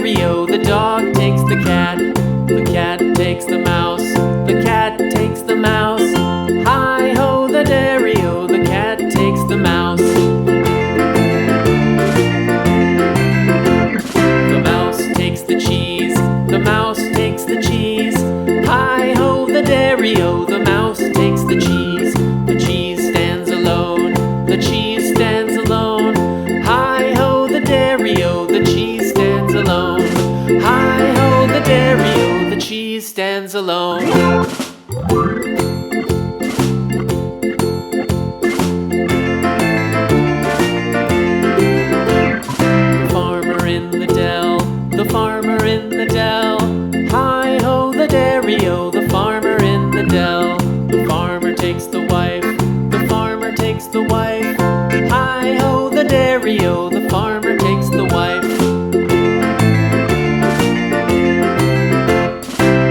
dairy-o, the dog takes the cat. The cat takes the mouse. The cat takes the mouse. Hi-ho, the dairy-o, the cat takes the mouse. The mouse takes the cheese. The mouse takes the cheese. Hi-ho, the dairy-o, the mouse takes the cheese. The cheese stands alone. The cheese stands alone. Hi-ho, the dairy-o, the cheese stands alone. Hi-ho, the dairy-o, the cheese stands alone. The farmer in the dell. The farmer in the dell. Hi-ho, the dairy-o, the farmer in the dell. The farmer takes the wife. The farmer takes the wife. Hi-ho, the dairy-o, the farmer takes the wife.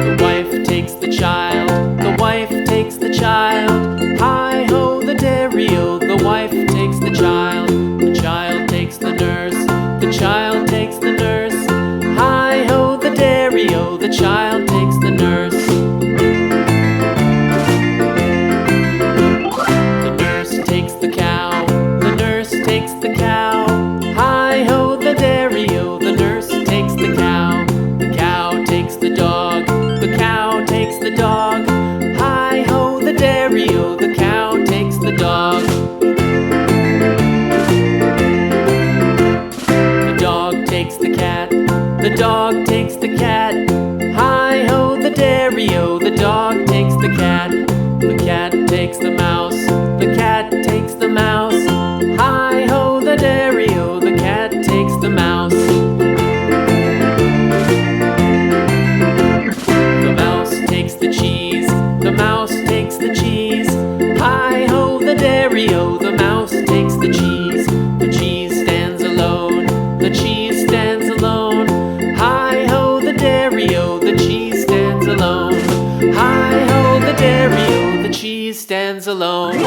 The wife takes the child. The wife takes the child. Hi-ho, the dairy-o, the wife takes the child. The child takes the nurse. The child takes the nurse. Hi-ho, the dairy-o, the child takes the nurse. The nurse takes the cow. The nurse takes the cow. Hi-ho, the dairy-o, the nurse takes the cow. The cow takes the dog. The cow takes the dog. Hi-ho, the dairy-o, the cow takes the dog. The dog takes the cat. The dog takes the cat. Hi-ho, the dairy-o, the dog takes the cat. The cat takes the mouse. The cat takes the mouse. Hi-ho, the dairy-o, the cat takes the mouse. The mouse takes the cheese. The mouse takes the cheese. Hi-ho, the dairy-o, the mouse takes the cheese. The cheese stands alone. The cheese stands alone. Hi-ho, the dairy-o, the cheese stands alone. Hi-ho, the dairy-o, the cheese stands alone.